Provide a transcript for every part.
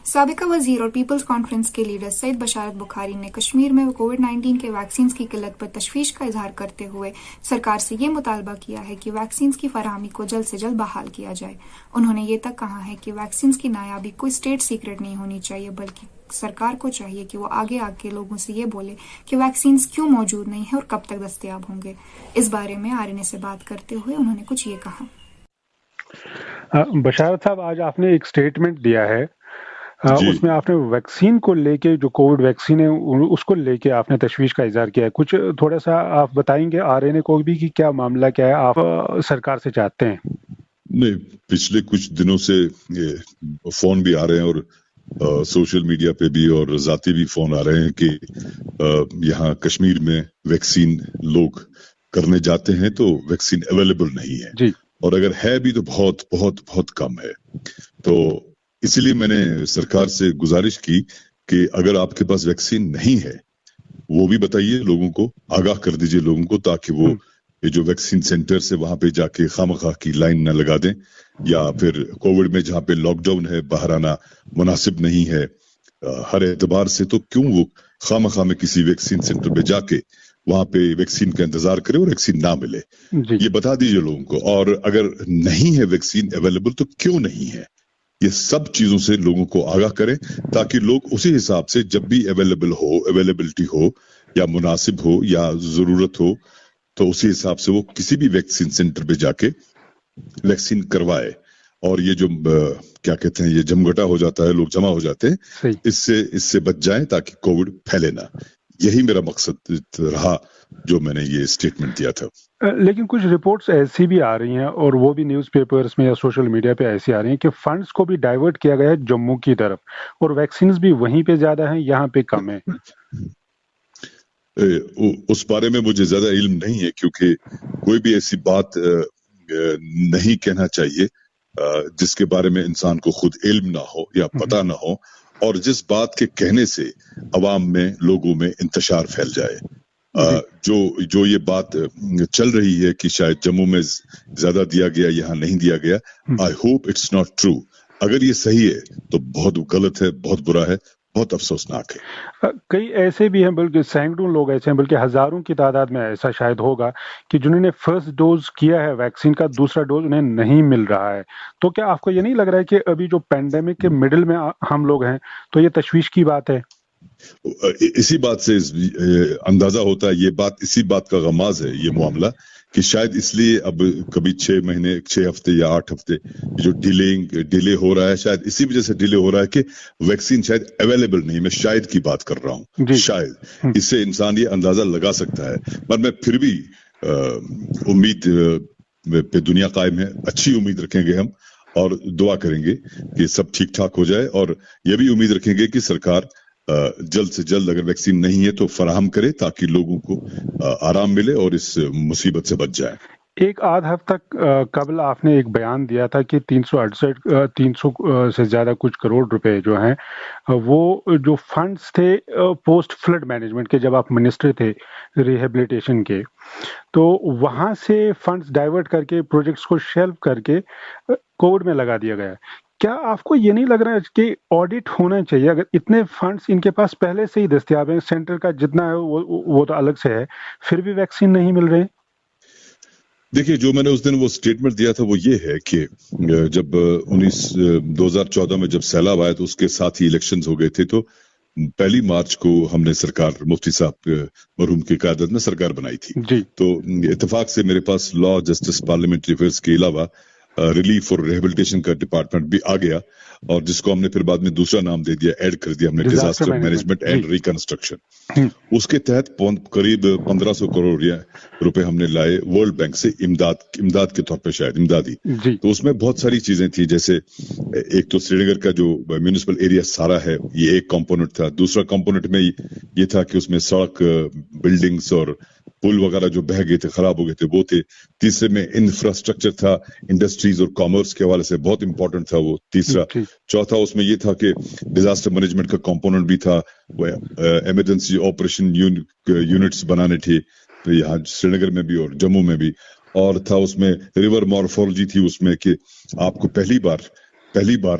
سابقہ وزیر اور پیپلز کانفرنس کے لیڈر سعید بشارت بخاری نے کشمیر میں کووڈ-19 کے ویکسینز کی قلت پر تشویش کا اظہار کرتے ہوئے سرکار سے یہ مطالبہ کیا ہے کہ ویکسینز کی فراہمی کو جلد سے جلد بحال کیا جائے۔ انہوں نے یہ تک کہا ہے کہ ویکسینز کی نایابی کوئی اسٹیٹ سیکرٹ نہیں ہونی چاہیے، بلکہ سرکار کو چاہیے کہ وہ آگے آ کے لوگوں سے یہ بولے کہ ویکسینز کیوں موجود نہیں ہیں اور کب تک دستیاب ہوں گے۔ اس بارے میں RNA سے بات کرتے ہوئے انہوں نے کچھ یہ کہا۔ بشارت صاحب، آج آپ نے ایک اسٹیٹمنٹ دیا ہے، اس میں آپ نے ویکسین کو لے کے، جو کووڈ ویکسین ہے اس کو لے کے آپ نے تشویش کا اظہار کیا ہے۔ کچھ تھوڑا سا آپ بتائیں گے RNA کو بھی کہ کیا معاملہ کیا ہے، آپ سرکار سے چاہتے ہیں؟ نہیں، پچھلے کچھ دنوں سے فون بھی آ رہے ہیں اور سوشل میڈیا پہ بھی اور ذاتی بھی فون آ رہے ہیں کہ یہاں کشمیر میں ویکسین لوگ کرنے جاتے ہیں تو ویکسین اویلیبل نہیں ہے جی، اور اگر ہے بھی تو بہت بہت بہت کم ہے۔ تو اسی لیے میں نے سرکار سے گزارش کی کہ اگر آپ کے پاس ویکسین نہیں ہے وہ بھی بتائیے، لوگوں کو آگاہ کر دیجئے لوگوں کو، تاکہ وہ یہ جو ویکسین سینٹر سے وہاں پہ جا کے خامخواہ کی لائن نہ لگا دیں، یا پھر کووڈ میں جہاں پہ لاک ڈاؤن ہے باہر آنا مناسب نہیں ہے ہر اعتبار سے، تو کیوں وہ خامخواہ میں کسی ویکسین سینٹر پہ جا کے وہاں پہ ویکسین کا انتظار کرے اور ویکسین نہ ملے۔ یہ بتا دیجئے لوگوں کو، اور اگر نہیں ہے ویکسین اویلیبل تو کیوں نہیں ہے، یہ سب چیزوں سے لوگوں کو آگاہ کریں تاکہ لوگ اسی حساب سے جب بھی اویلیبلٹی ہو یا مناسب ہو یا ضرورت ہو تو اسی حساب سے وہ کسی بھی ویکسین سینٹر پہ جا کے ویکسین کروائے۔ اور یہ جو کیا کہتے ہیں، یہ جمگٹا ہو جاتا ہے، لوگ جمع ہو جاتے ہیں، اس سے بچ جائیں تاکہ کووڈ پھیلے نہ۔ یہی میرا مقصد رہا جو میں نے یہ اسٹیٹمنٹ دیا تھا۔ لیکن کچھ رپورٹس ایسی بھی آ رہی ہیں، اور وہ بھی نیوز پیپرز میں یا سوشل میڈیا پہ ایسی آ رہی ہیں کہ فنڈز کو بھی ڈائیورٹ کیا گیا ہے جموں کی طرف، اور ویکسینز بھی وہیں پہ زیادہ ہیں، یہاں پہ کم ہیں۔ اس بارے میں مجھے زیادہ علم نہیں ہے، کیونکہ کوئی بھی ایسی بات نہیں کہنا چاہیے جس کے بارے میں انسان کو خود علم نہ ہو یا پتہ نہ ہو، اور جس بات کے کہنے سے عوام میں، لوگوں میں انتشار پھیل جائے۔ جو یہ بات چل رہی ہے کہ شاید جموں میں زیادہ دیا گیا، یہاں نہیں دیا گیا، I hope it's not true. اگر یہ صحیح ہے تو بہت غلط ہے، بہت برا ہے، بہت افسوسناک ہے۔ کئی ایسے بھی ہیں، بلکہ سینکڑوں لوگ ایسے ہیں، بلکہ ہزاروں کی تعداد میں ایسا شاید ہوگا کہ جنہوں نے فرسٹ ڈوز کیا ہے ویکسین کا، دوسرا ڈوز انہیں نہیں مل رہا ہے۔ تو کیا آپ کو یہ نہیں لگ رہا ہے کہ ابھی جو پینڈیمک کے مڈل میں ہم لوگ ہیں تو یہ تشویش کی بات ہے؟ اسی بات سے اندازہ ہوتا ہے، یہ بات اسی بات کا غماز ہے یہ معاملہ، کہ شاید اس لیے اب کبھی 6 مہینے 6 ہفتے یا 8 ہفتے جو ڈیلے ہو رہا ہے، شاید اسی وجہ سے ڈیلے ہو رہا ہے کہ ویکسین شاید اویلیبل نہیں۔ میں شاید کی بات کر رہا ہوں، شاید اس سے انسان یہ اندازہ لگا سکتا ہے، پر میں پھر بھی امید پہ دنیا قائم ہے، اچھی امید رکھیں گے ہم، اور دعا کریں گے کہ سب ٹھیک ٹھاک ہو جائے، اور یہ بھی امید رکھیں گے کہ سرکار جلد سے جلد اگر ویکسین نہیں ہے تو فراہم کرے تاکہ لوگوں کو آرام ملے اور اس مصیبت سے بچ جائے۔ ایک آدھ ہفتہ قبل آپ نے ایک بیان دیا تھا کہ 300 سے زیادہ کچھ کروڑ روپے جو ہیں وہ جو فنڈز تھے پوسٹ فلڈ مینجمنٹ کے، جب آپ منسٹر تھے ریہیبلیٹیشن کے، تو وہاں سے فنڈز ڈائیورٹ کر کے پروجیکٹس کو شیلف کر کے کووڈ میں لگا دیا گیا۔ کیا آپ کو یہ نہیں لگ رہا ہے کہ آڈٹ ہونا چاہیے؟ اگر اتنے فنڈز ان کے پاس پہلے سے ہی دستیاب ہیں، سینٹر کا جتنا ہے وہ تو الگ سے ہے، پھر بھی ویکسین نہیں مل رہے؟ دیکھیے، جو میں نے اس دن وہ اسٹیٹمنٹ دیا تھا وہ یہ ہے کہ جب 2014 میں جب سیلاب آیا تو اس کے ساتھ ہی الیکشنز ہو گئے تھے، تو 1 مارچ کو ہم نے سرکار مفتی صاحب مرحوم کی قیادت میں سرکار بنائی تھی۔ تو اتفاق سے میرے پاس لا، جسٹس، پارلیمنٹری افیئرز کے علاوہ ریلیف اور ریہیبلیٹیشن کا ڈپارٹمنٹ بھی آ گیا، اور جس کو ہم نے پھر بعد میں دوسرا نام دے دیا، ایڈ کر دیا ہم نے، ڈیزاسٹر مینجمنٹ اینڈ ریکنسٹرکشن۔ اس کے تحت قریب 1500 کروڑ روپے ہم نے لائے ورلڈ بینک سے، امداد کے طور پہ، شاید امدادی۔ تو اس میں بہت ساری چیزیں تھیں، جیسے ایک تو سری نگر کا جو میونسپل ایریا سارا ہے، یہ ایک کمپوننٹ تھا۔ دوسرا کمپوننٹ میں یہ تھا کہ اس میں سڑک، بلڈنگز اور پل وغیرہ جو بہ گئے تھے، خراب ہو گئے تھے، وہ تھے۔ تیسرے میں انفراسٹرکچر تھا، انڈسٹریز اور کامرس کے حوالے سے بہت امپورٹنٹ تھا وہ تیسرا۔ چوتھا اس میں یہ تھا کہ ڈیزاسٹر مینجمنٹ کا کمپوننٹ بھی تھا، وہ ایمرجنسی آپریشن یونٹس بنانے تھے یہاں سری نگر میں بھی اور جموں میں بھی، اور تھا اس میں ریور مارفولوجی تھی اس میں، کہ آپ کو پہلی بار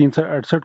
368